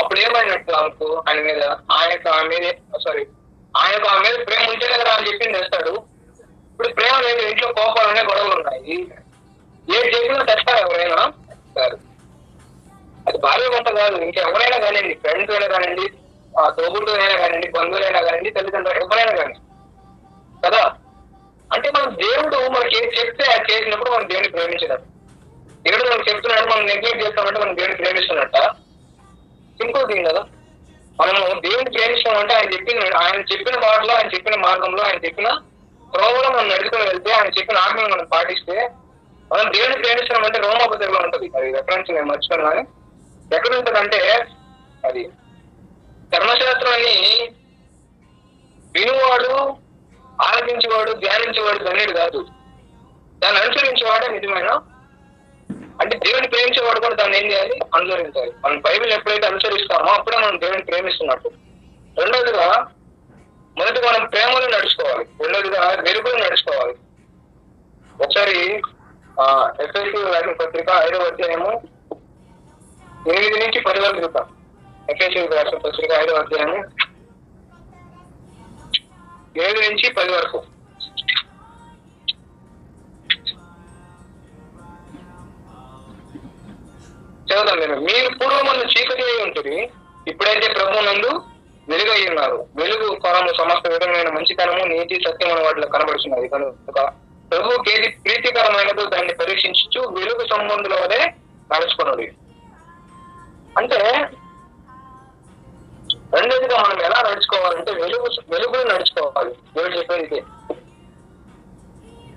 అప్పుడు ఏమైనట్టు ఆమెకు ఆయన మీద ఆయనకు ఆమె మీద ప్రేమ ఉంటే కదా అని చెప్పింది తెస్తాడు. ఇప్పుడు ప్రేమ లేదు, ఇంట్లో కోపాలనే గొడవలు ఉన్నాయి. ఏది చెప్పినా తెస్తారు ఎవరైనా సార్. అది భార్య భర్త కాదు, ఇంకెవరైనా కానివ్వండి, ఫ్రెండ్స్ అయినా కానివ్వండి, తోబుట్టునైనా కానివ్వండి, బంధువులైనా కానివ్వండి, తల్లిదండ్రులు ఎవరైనా కానీ కదా. అంటే మనం దేవుడు మనకి ఏం చెప్తే అది చేసినప్పుడు మనం దేవుని ప్రేమించినట్టు. దేవుడు మనకు చెప్తున్నాడు, మనం నెగ్లెక్ట్ చేస్తామంటే మనం దేవుని ప్రేమిస్తున్నట్ట. సింపుల్ థింగ్ కదా. మనము దేవుని ప్రేమిస్తామంటే ఆయన చెప్పిన మాటలో, ఆయన చెప్పిన మార్గంలో, ఆయన చెప్పిన త్రోవలో మనం నడుచుకుని వెళ్తే, ఆయన చెప్పిన ఆజ్ఞను మనం పాటిస్తే మనం దేవుని ప్రేమిస్తున్నామంటే రోమపత్రికలో ఉంటుంది. అది రెఫరెన్స్ నేను మర్చిపోను, కానీ ఎక్కడ ఉంటుందంటే అది ధర్మశాస్త్రాన్ని వినువాడు, ఆలోచించేవాడు, ధ్యానించేవాడు ధన్యుడు కాదు, దాన్ని అనుసరించేవాడే నిజమైన. అంటే దేవుని ప్రేమించేవాడు కూడా దాన్ని ఏం చేయాలి? అనుసరించాలి. మనం బైబిల్ ఎప్పుడైతే అనుసరిస్తామో అప్పుడే మనం దేవుని ప్రేమిస్తున్నట్టు. రెండోదిగా మొదటిగా మనం ప్రేమలో నడుచుకోవాలి, రెండోదిగా వెలుగులో నడుచుకోవాలి. ఒకసారి ఎఫ్ఎస్సీ రాసిన పత్రిక 5వ అధ్యాయము 8 నుంచి 10 వరకు చూద్దాం. ఎఫ్ఎస్సీ రాసిన పత్రిక 5వ అధ్యాయము 7 నుంచి 10 వరకు. చదువుతాం నేను. మీరు పూర్వమందు చీకటి అయి ఉంటుంది, ఇప్పుడైతే ప్రభువునందు వెలుగై ఉన్నారు. వెలుగు ఫలము సమస్త విధమైన మంచితనము, నీతి, సత్యమైన వాటిలో కనబడుతున్నది కనుక ప్రభువుకి ఏది ప్రీతికరమైనదో దాన్ని పరీక్షించు వెలుగు సంబంధుల వలె నడుచుకున్నది. అంటే రెండోదిగా మనం ఎలా నడుచుకోవాలంటే వెలుగులో నడుచుకోవాలి. దేవుడు చెప్పేది ఇదే.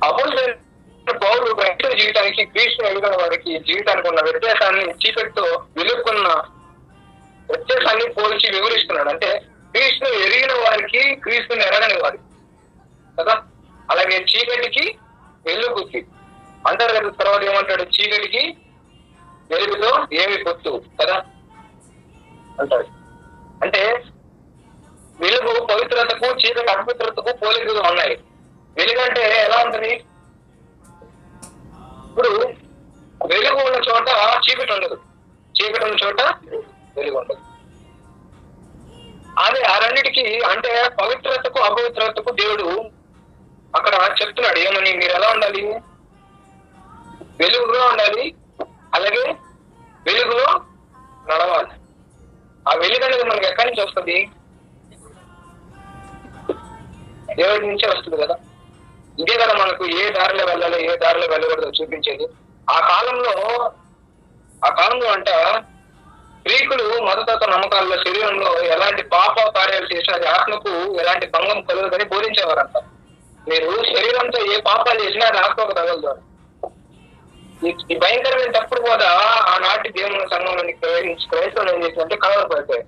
అపోస్తలుడైన పౌలు క్రైస్తవ జీవితానికి, క్రీస్తు ఎదుగుతున్న వారికి జీవితానికి ఉన్న వ్యత్యాసాన్ని, చీకటితో వెలుగుకున్న వ్యత్యాసాన్ని పోల్చి వివరిస్తున్నాడు. అంటే క్రీస్తును ఎరిగిన వారికి క్రీస్తుని ఎరగని వారి కదా. అలాగే చీకటికి వెలుగుకి అంటారు కదా. తర్వాత ఏమంటాడు? చీకటికి వెలుగుతో ఏమి పొత్తు కదా అంటాడు. అంటే వెలుగు పవిత్రతకు, చీకటి అపవిత్రతకు పోలికగా ఉన్నాయి. వెలుగు అంటే ఎలా ఉంటుంది? ఇప్పుడు వెలుగు ఉన్న చోట చీకటి ఉండదు, చీకటి ఉన్న చోట వెలుగు ఉండదు. అదే ఆ రెండిటికి అంటే పవిత్రతకు, అపవిత్రతకు దేవుడు అక్కడ చెప్తున్నాడు ఏమని? మీరు ఎలా ఉండాలి? వెలుగులో ఉండాలి, అలాగే వెలుగులో నడవాలి. ఆ వెలుగు అనేది మనకి ఎక్కడి నుంచి వస్తుంది? దేవుడి నుంచే వస్తుంది కదా. ఇదే కదా మనకు ఏ దారిలో వెళ్ళాలో, ఏ దారిలో వెళ్ళకూడదో చూపించేది. ఆ కాలంలో అంట గ్రీకులు మతతత్వ నమ్మకాల్లో శరీరంలో ఎలాంటి పాప కార్యాలు చేసినా అది ఆత్మకు ఎలాంటి భంగం కలగదని బోధించేవారంట. మీరు శరీరంతో ఏ పాపాలు చేసినా అది ఆత్మకు తగలదు. ఈ భయంకరమైన తప్పుడు కూడా ఆనాటి దేవుని సంఘంలోని క్రైస్తవులు ఏం చేసిందంటే కలవలు పడతాయి.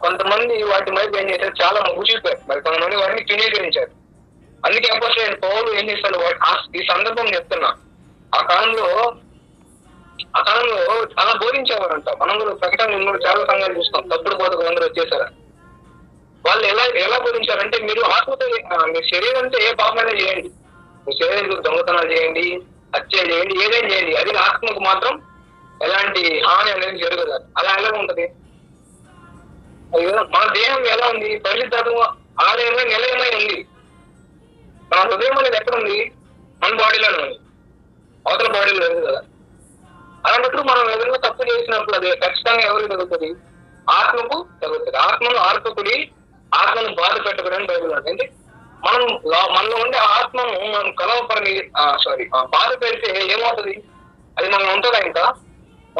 కొంతమంది వాటి మీద ఏం చేశారు, చాలా ముగిసిపోయారు. మరి కొంతమంది వాటిని తృణీకరించారు. అందుకే అపోస్తలుడైన పౌలు ఏం చేశాడు, ఈ సందర్భం చెప్తున్నా, ఆ కాలంలో చాలా బోధించేవారంట. మనం కూడా ప్రకటన చాలా సంఘాలు చూస్తాం, తప్పుడు బోధకులు అందరూ వచ్చేసారు. వాళ్ళు ఎలా బోధించారంటే, మీరు ఆత్మతో మీ శరీరంతో ఏ పాపమైనా చేయండి, మీ శరీరంతో దొంగతనాలు చేయండి, హత్య చేయండి, ఏదైనా చేయండి, అది ఆత్మకు మాత్రం ఎలాంటి హాని అనేది జరగదు. అలా ఎలా ఉంటది? మన దేహం ఎలా ఉంది? పరిశుద్ధంగా ఆలయంలో నిలయమై ఉంది. మన హృదయం అనేది ఎక్కడ ఉంది? మన బాడీలోనే ఉంది, అవతల బాడీలో లేదు కదా. అలాంటప్పుడు మనం ఏదైనా తప్పు చేసినప్పుడు అది ఖచ్చితంగా ఎవరికి తగ్గుతుంది? ఆత్మకు తగ్గుతుంది. ఆత్మను ఆర్పకుడి, ఆత్మను బాధ పెట్టకూడని బైబిల్ అంటే మనలో ఉండే ఆత్మను మనం బాధ పెడితే ఏమవుతుంది? అది మనం ఉంటుందా? ఇంకా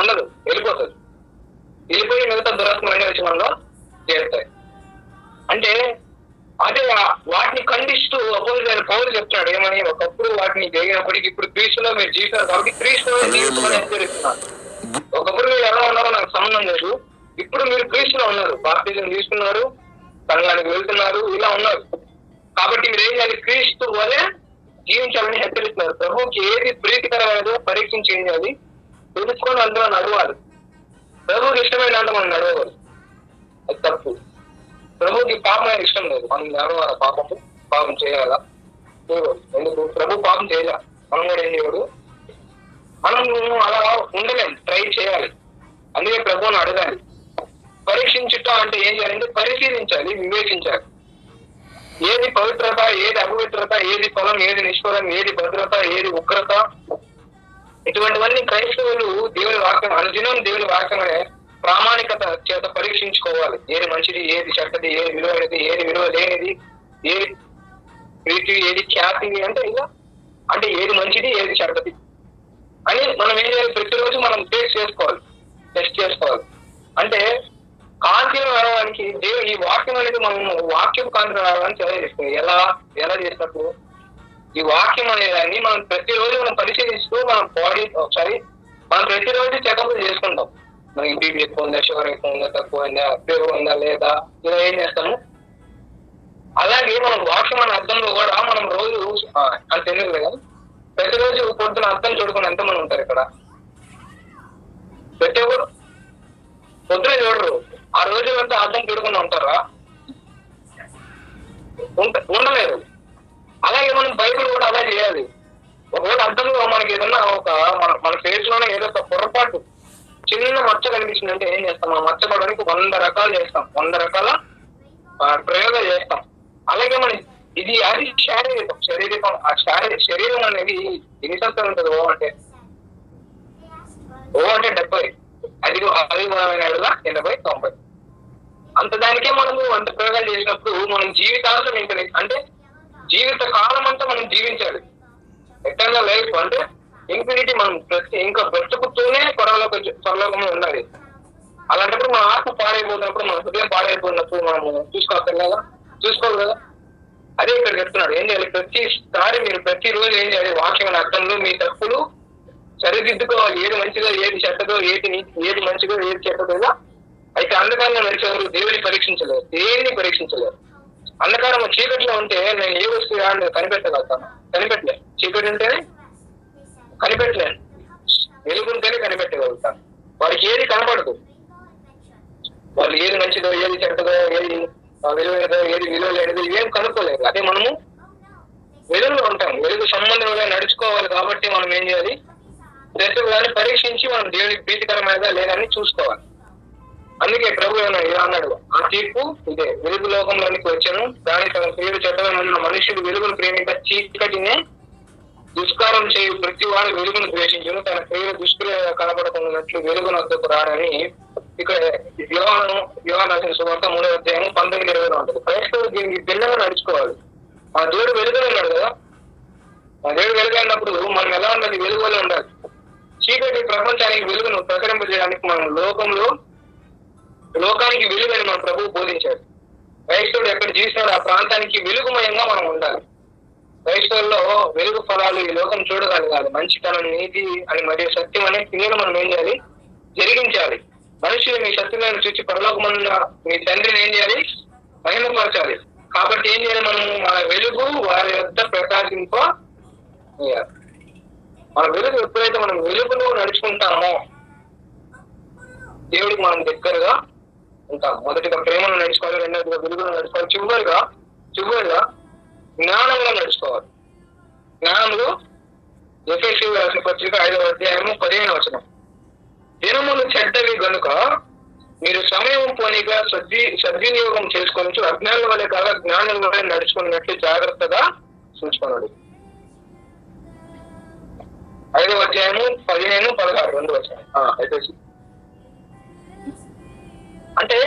ఉండదు, వెళ్ళిపోతుంది. వెళ్ళిపోయి మిగతా దురాత్మలు వచ్చి మనలో చేస్తాయి. అంటే అదే వాటిని ఖండిస్తూ అపోజిట్ పౌలు చెప్తున్నాడు ఏమని, ఒకప్పుడు వాటిని జరిగినప్పటికీ ఇప్పుడు క్రీస్తులో మీరు జీవిస్తారు కాబట్టి క్రీస్తులో జీవిస్తామని హెచ్చరిస్తున్నారు. ఒకప్పుడు మీరు ఎలా ఉన్నారో నాకు సంబంధం లేదు, ఇప్పుడు మీరు క్రీస్తులో ఉన్నారు, బాప్తిజం తీసుకున్నారు, సంఘానికి వెళ్తున్నారు, ఇలా ఉన్నారు. కాబట్టి మీరు ఏం చేయాలి? క్రీస్తు వలె జీవించాలని హెచ్చరిస్తున్నారు. ప్రభుకి ఏది ప్రీతికరమైనదో పరీక్షించి ఏం చేయాలి? తెలుసుకొని అందులో నడవాలి. ప్రభుకి ఇష్టమైన అంటే మనం నడవాలి, అది తప్పు. ప్రభుకి పాపం అనేది ఇష్టం లేదు. మనం నడవాలా? పాపం చేయాలా? ఎందుకు? ప్రభు పాపం చేయాల, మనం కూడా ఏం చేయడు. మనం అలా ఉండలేం, ట్రై చేయాలి. అందుకే ప్రభువుని అడగాలి. పరీక్షించుట అంటే ఏం చేయాలంటే పరిశీలించాలి, వివేచించాలి. ఏది పవిత్రత, ఏది అపవిత్రత, ఏది ఫలం, ఏది నిష్ఫలం, ఏది భద్రత, ఏది ఉగ్రత, ఇటువంటివన్నీ క్రైస్తవులు దేవుని వాక్యం, అనుదినం దేవుని వాక్యమే ప్రామాణికత చేత పరీక్షించుకోవాలి. ఏది మంచిది, ఏది చెడ్డది, ఏది విలువైనది, ఏది విలువ లేనిది, ఏది ప్రీతి, ఏది ఖ్యాతి, అంటే ఏది మంచిది, ఏది చెడ్డది అని మనం ఏం చేయాలి? ప్రతిరోజు మనం టెస్ట్ చేసుకోవాలి. అంటే కాంతిలో రావడానికి ఈ వాక్యం అనేది మనం వాక్యం కాంతిలో రావడానికి తెలియజేస్తుంది. ఎలా చేసినప్పుడు ఈ వాక్యం అనేదాన్ని మనం ప్రతిరోజు మనం పరిశీలిస్తూ మనం బాడీ మనం ప్రతిరోజు చెకప్ చేసుకుంటాం. మనకి బీపీ ఎక్కువ ఉందా, షుగర్ ఎక్కువ ఉందా, తక్కువ ఉందా, ఫీవర్ ఉందా లేదా, ఇలా ఏం చేస్తాము. అలాగే మనం వాక్యం అనే అర్థంలో కూడా మనం రోజు అని తెలియదు కదా, ప్రతిరోజు పొద్దున అర్థం చూడుకుని ఎంతమంది ఉంటారు ఇక్కడ? ప్రతి ఒక్కరు పొద్దున చూడరు. ఆ రోజు అంతా అర్థం చూడకుండా ఉంటారా? ఉండలేరు. అలాగే మనం బైబిల్ కూడా అలా చేయాలి. ఒకవేళ అర్థంలో మనకి ఏదన్నా మన ఫేస్ లోనే ఏదో ఒక పొరపాటు చిన్న మచ్చ కనిపించిందంటే ఏం చేస్తాం? మనం మచ్చపడడానికి 100 రకాలు చేస్తాం, 100 రకాల ప్రయోగాలు చేస్తాం. అలాగే మనం అది శారీరకం. ఆ శరీరం అనేది ఎన్ని సంవత్సరాలు ఉంటుంది? ఓ అంటే 70, 80, 90 అంత దానికే మనము అంత ప్రయోగాలు చేసినప్పుడు మనం జీవితాంతం అంటే జీవిత కాలం అంతా మనం జీవించాలి. ఎటర్నల్ లైఫ్ అంటే ఇన్ఫినిటీ. మనం ఇంకా బ్రతుకుతూనే పరలోకంలో ఉండాలి. అలాంటప్పుడు మన ఆత్మ పాడైపోతున్నప్పుడు, మన హృదయం పాడైపోయినప్పుడు మనము చూసుకోవాలి కదా. అదే ఇక్కడ చెప్తున్నాడు. ఏం చేయాలి? ప్రతిసారి మీరు ప్రతిరోజు ఏం చేయాలి? వాక్యం అర్థంలో మీ తప్పులు సరిదిద్దుకోవాలి. ఏది మంచిదో, ఏది చెడ్డదో, ఏది మంచిదో, ఏది చెడ్డదో. అయితే అంధకారంలో నడిచేవారు దేవుని పరీక్షించలేరు, దేన్ని పరీక్షించలేరు. అంధకారం చీకటిలో ఉంటే నేను ఏ వస్తువు కనిపెట్టగలుగుతాను? కనిపెట్టలేను. చీకటి ఉంటేనే కనిపెట్టలేను, వెలుగుంటేనే కనిపెట్టగలుగుతాను. వారికి ఏది కనపడదు. వాళ్ళు ఏది మంచిదో, ఏది చెడ్డదో, ఏది విలువైనదో, ఏది విలువ లేనిదో ఏం కనుక్కోలేదు. అదే మనము వెలుగులో ఉంటాం, వెలుగు సంబంధంగా నడుచుకోవాలి. కాబట్టి మనం ఏం చేయాలి? ప్రతి పరీక్షించి మనం దేవుడికి ప్రీతికరమైనదా లేదని చూసుకోవాలి. అందుకే ప్రభు ఇలా అన్నాడు, ఆ తీర్పు ఇదే, వెలుగు లోకంలోనికి వచ్చాను, దాని తన పేరు చెడ్డమైన మనుషులు వెలుగును ప్రేమించ చీకటినే దుష్కారం చేయు ప్రతి వాడు వెలుగును ద్వేషించును, తన పేరు దుష్క్రియ కనబడుతున్నట్లు వెలుగును వద్దకు రాడని ఇక్కడ యోహాను సువార్త 3వ అధ్యాయం 19-20 ఉంటుంది. క్రైస్తవులు దీనికి భిన్నంగా నడుచుకోవాలి. ఆ దేవుడు వెలుగులో ఉన్నాడు కదా, ఆ దేవుడు వెలుగైనప్పుడు మనం ఎలా ఉండాలి? వెలుగులో ఉండాలి. చీకటి ప్రపంచానికి వెలుగును ప్రసరింపజేయడానికి మనం లోకంలో లోకానికి వెలుగని మన ప్రభువు బోధించాడు. క్రైస్తవుడు ఎక్కడ జీవిస్తాడో ఆ ప్రాంతానికి వెలుగుమయంగా మనం ఉండాలి. క్రైస్తవుల్లో వెలుగు ఫలాలు ఈ లోకం చూడగలగాలి. మంచితనం, నీతి అని మరియు సత్యం అనే క్రియలు మనం ఏం చేయాలి? జరిగించాలి. మనుషులు మీ శత్రువులను చూసి పరలోకమున్న మీ తండ్రిని ఏం చేయాలి? మహిమపరచాలి. కాబట్టి ఏం చేయాలి? మనము మన వెలుగు వారి వద్ద ప్రకాశింప మన వెలుగు ఎప్పుడైతే మనం వెలుగులో నడుచుకుంటామో దేవుడికి మనం దగ్గరగా ఉంటాం. మొదటిగా ప్రేమను నడుచుకోవాలి, రెండవదిగా వెలుగులో నడుచుకోవాలి, చివరిగా జ్ఞానంలో నడుచుకోవాలి. జ్ఞానంలో ఎఫెసీయులకు రాసిన పత్రిక 5వ అధ్యాయము 15వ వచనం, దినములు చెడ్డవి గనుక మీరు సమయం పోనీగా సద్వినియోగం చేసుకోవచ్చు, అజ్ఞానుల వల్లే కాక జ్ఞానుల వల్లే నడుచుకున్నట్లు జాగ్రత్తగా చూసుకోండి. 5వ అధ్యాయము 15, 16 2 వచనం. అంటే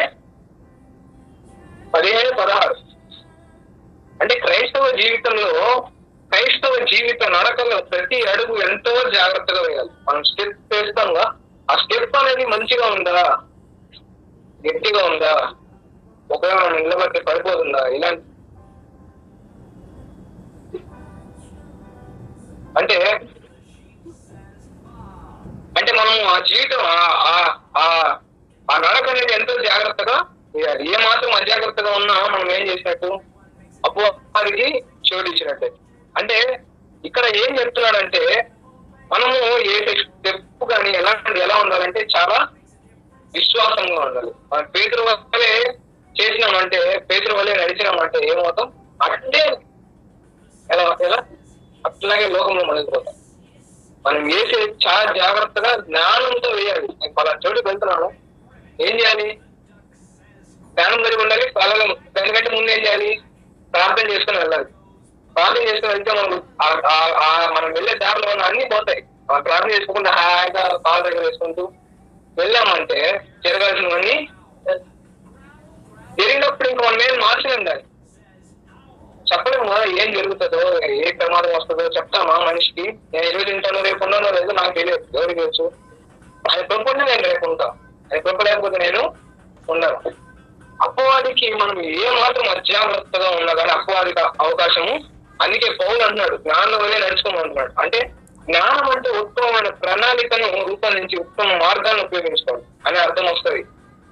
15, 16 అంటే క్రైస్తవ జీవిత నడకలో ప్రతి అడుగు ఎంతో జాగ్రత్తగా వేయాలి. మనం స్టెప్ వేస్తాంగా, ఆ స్టెప్ అనేది మంచిగా ఉందా, గట్టిగా ఉందా, ఒకవేళ మనం నిలబట్టి పడిపోతుందా, ఇలాంటి అంటే మనం ఆ జీవితం ఆ నడక అనేది ఎంతో జాగ్రత్తగా వేయాలి. ఏ మాత్రం అజాగ్రత్తగా ఉన్నా మనం ఏం చేసినట్టు? అపవాదికి చోటిచ్చినట్టే. అంటే ఇక్కడ ఏం చెప్తున్నాడంటే మనము ఏ స్టెప్ కానీ ఎలా ఉండాలంటే చాలా విశ్వాసంగా ఉండాలి. మనం పేతురు వల్లే చేసినామంటే, పేతురు వల్లే నడిచినామంటే ఏమవుతాం? అంటే ఎలా అట్లాగే లోకంలో మనకిపోతాం. మనం వేసే చాలా జాగ్రత్తగా జ్ఞానంతో వేయాలి. నేను పలానా చోటుకి వెళ్తున్నాను, ఏం చేయాలి? జ్ఞానం కలిగి ఉండాలి. దానికంటే ముందు ఏం చేయాలి? ప్రార్థన చేసుకుని వెళ్ళాలి. ప్రార్థన చేసుకుని వెళ్తే మనం వెళ్ళే దారిలో ఉన్న అన్ని పోతాయి. ప్రార్థన చేసుకోకుండా హాయిగా కాళ్ళ దగ్గర వేసుకుంటూ వెళ్ళామంటే జరగాల్సినవన్నీ జరిగినప్పుడు ఇంకా మనం ఏం మార్చలేం. దాన్ని చెప్పలేము కదా ఏం జరుగుతుందో, ఏ ప్రమాదం వస్తుందో. చెప్తామా మనిషికి? నేను ఈరోజు తింటానో రేపు ఉన్నానో లేదో నాకు తెలియదు, ఎవరికి తెలుసు? ఆయన పెంపుంటే నేను రేపు ఉంటా, ఆయన పెంపలేకపోతే నేను ఉండను. అపవాదికి మనం ఏ మాత్రం అజాగ్రత్తగా ఉన్నా కానీ అపవాదికి అవకాశము. అందుకే పౌలు అంటున్నాడు జ్ఞానం వల్లే నడుచుకోమంటున్నాడు. అంటే జ్ఞానం అంటే ఉత్తమమైన ప్రణాళికను రూపొందించి ఉత్తమ మార్గాన్ని ఉపయోగించుకోవాలి అనే అర్థం వస్తుంది.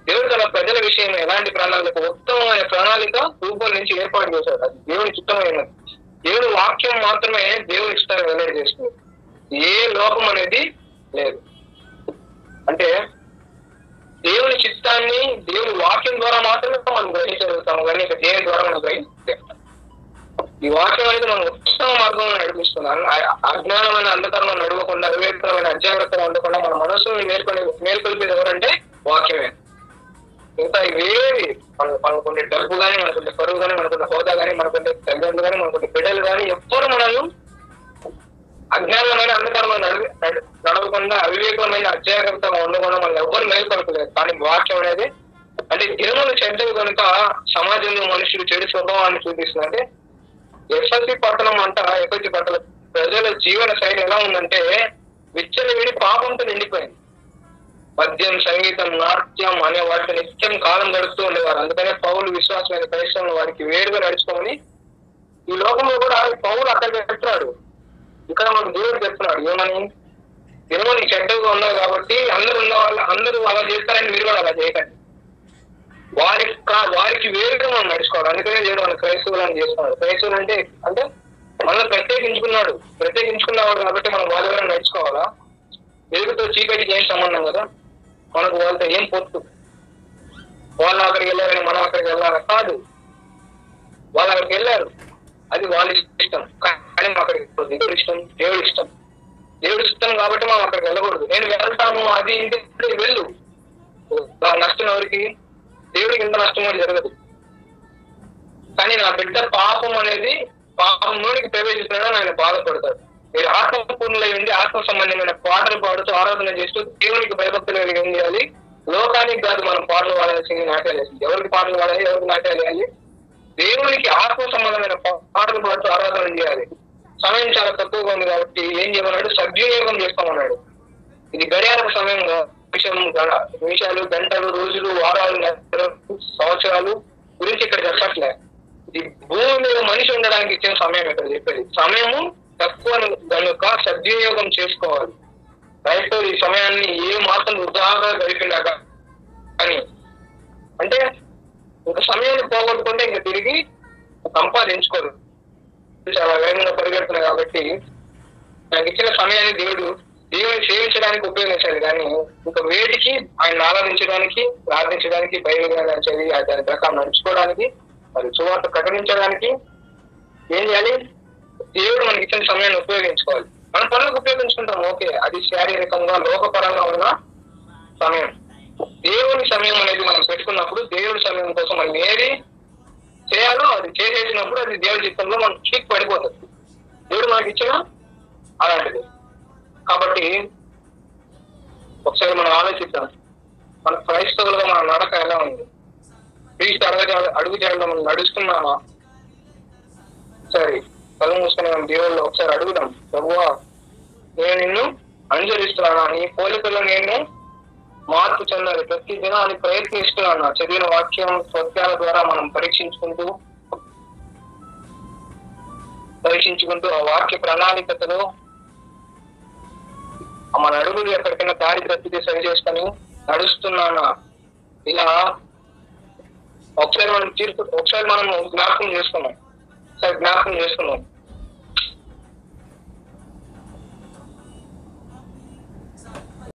దేవుడు తన ప్రజల విషయం ఎలాంటి ప్రణాళిక, ఉత్తమమైన ప్రణాళిక రూపొందించి ఏర్పాటు చేశాడు. అది దేవుని చిత్తమైనది. దేవుడి వాక్యం మాత్రమే దేవుని చిత్తాన్ని వెల్లడి చేస్తుంది. ఏ లోపం అనేది లేదు. అంటే దేవుని చిత్తాన్ని దేవుని వాక్యం ద్వారా మాత్రమే మనం గ్రహించగలుగుతాము, కానీ ఇక దేని ద్వారా మనం గ్రహించాం. ఈ వాక్యం అనేది మనం ఉత్తమ మార్గంలో నడిపిస్తున్నాను. అజ్ఞానమైన అంధకారంలో నడవకుండా, అవివేకమైన అజాగ్రత్తగా ఉండకుండా మన మనసుని మేల్కొల్పేది ఎవరంటే వాక్యమే. ఇంకా ఇవేవి మనకుంటే డబ్బు కానీ, మనకుంటే పరువు కానీ, మనకుంటే హోదా కానీ, మనకుంటే తల్లిదండ్రులు కానీ, మనకుంటే బిడ్డలు కానీ ఎవ్వరు మనల్ని అజ్ఞానమైన అంధకారంలో నడవకుండా, అవివేకమైన అజాగ్రత్తగా ఉండకుండా మనం ఎవ్వరు మేల్కొల్పలేదు. కానీ వాక్యం అనేది అంటే దినములు చెడ్డవి కనుక సమాజంలో మనుషులు చెడు స్వభావాన్ని చూపిస్తుంది. అంటే ఎఫ్ఎస్సి పట్టణం ప్రజల జీవన శైలి ఎలా ఉందంటే విచ్చలవిడి పాపంతో నిండిపోయింది. మద్యం, సంగీతం, నాట్యం అనే వాటిని నిత్యం కాలం గడుపుతూ ఉండేవారు. అందుకనే పౌలు విశ్వాసమైన క్రైస్తవులు వారికి వేరుగా నడుచుకోమని ఈ లోకంలో కూడా పౌలు అక్కడికి చెప్తున్నాడు. ఇక్కడ మనకు దేవుడు చెప్తున్నాడు ఏమని? దినములు చెడ్డగా ఉన్నారు కాబట్టి అందరూ అలా చేస్తారని మీరు కూడా అలా చేయకండి. వారికి వేరుగా మనం నడుచుకోవాలి. అందుకనే దేవుడు మన క్రైస్తవులను చేసుకున్నాడు. క్రైస్తవులు అంటే మనల్ని ప్రత్యేకించుకున్నవాడు కాబట్టి మనం వాళ్ళ ద్వారా నడుచుకోవాలా? వెలుగుతో చీకటికి ఏం సంబంధం కదా? మనకు వాళ్ళతో ఏం పొత్తు? వాళ్ళు అక్కడికి వెళ్ళారని మనం అక్కడికి వెళ్ళాలా? కాదు, వాళ్ళు అక్కడికి వెళ్ళారు, అది వాళ్ళ ఇష్టం. కానీ అక్కడికి దేవుడి ఇష్టం. దేవుడి ఇష్టం కాబట్టి మనం అక్కడికి వెళ్ళకూడదు. నేను వెళ్తాను అది ఇంటి వెళ్ళు, నష్టం ఎవరికి? దేవుడికి ఇంత నష్టం కూడా జరగదు. కానీ నా బిడ్డ పాపంలోనికి ప్రవేశిస్తున్నాడని ఆయన బాధపడతాడు. మీరు ఆత్మపూర్ణులై ఉండి ఆత్మ సంబంధమైన పాటలు పాడుతూ ఆరాధన చేస్తూ దేవునికి భయభక్తులు కలిగి ఏం చేయాలి? లోకానికి కాదు మనం పాటలు పాడాల్సింది, నాట్యాలు వేసింది. ఎవరికి పాటలు పాడాలి, ఎవరికి నాట్యాలు వేయాలి? దేవునికి ఆత్మ సంబంధమైన పాటలు పాడుతూ ఆరాధన చేయాలి. సమయం చాలా తక్కువగా ఉంది కాబట్టి ఏం చేయమన్నాడు? సద్వినియోగం చేసుకోమన్నాడు. ఇది గడియారపు సమయం నిమిషాలు, గంటలు, రోజులు, వారాలు, నెలలు, సంవత్సరాలు గురించి ఇక్కడ చెప్పట్లే. ఈ భూమి మీద మనిషి ఉండడానికి ఇచ్చిన సమయం ఇక్కడ చెప్పేది. సమయము తక్కువ కనుక సద్వినియోగం చేసుకోవాలి. రైతు ఈ సమయాన్ని ఏ మాత్రం వృధాగా గడిపినాక అని అంటే ఇంకా సమయాన్ని పోగొట్టుకుంటే ఇంకా తిరిగి సంపాదించుకోరు. చాలా వేగంగా పరిగెడుతున్నాయి కాబట్టి నాకు ఇచ్చిన సమయాన్ని దేవుని సేవించడానికి ఉపయోగించాలి. కానీ ఇంకా వేటికి ఆయన ఆరాధించడానికి, ప్రార్థించడానికి, బైబిల్ నడిచేది దాని ప్రకారం నడుచుకోవడానికి, మరి సువార్త ప్రకటించడానికి ఏం చేయాలి? దేవుడు మనకి ఇచ్చిన సమయాన్ని ఉపయోగించుకోవాలి. మన పనులకు ఉపయోగించుకుంటాం, ఓకే, అది శారీరకంగా లోకపరంగా ఉన్న సమయం. దేవుని సమయం అనేది మనం పెట్టుకున్నప్పుడు దేవుడి సమయం కోసం మనం ఏది చేయాలో అది చేసేసినప్పుడు అది దేవుడి చిత్తంలో మనం క్లిక్ పడిపోతుంది. దేవుడు మనకి ఇచ్చిన అలాంటిది. కాబట్టి ఒకసారి మనం ఆలోచిద్దాం, మన క్రైస్తవులుగా మన నడక ఎలా ఉంది? క్రీస్తు అడుగు చేయడం మనం నడుస్తున్నామా? సరే, కళ్ళు మూసుకొని మనం దేవుళ్ళు ఒకసారి అడుగుదాం, ప్రభువా నేను నిన్ను అనుసరిస్తున్నానా? నీ పోలికలో నేను మార్పు చెందాలి, ప్రతి దినాన్ని ప్రయత్నిస్తున్నాను. చదివిన వాక్యం సత్యాల ద్వారా మనం పరీక్షించుకుంటూ ఆ వాక్య ప్రణాళికతలో మన అడుగులు ఎక్కడికైనా దారి తప్పితే సరి చేసుకొని నడుస్తున్నానా? ఇలా ఒకసారి మనం జ్ఞాపకం చేసుకున్నాం.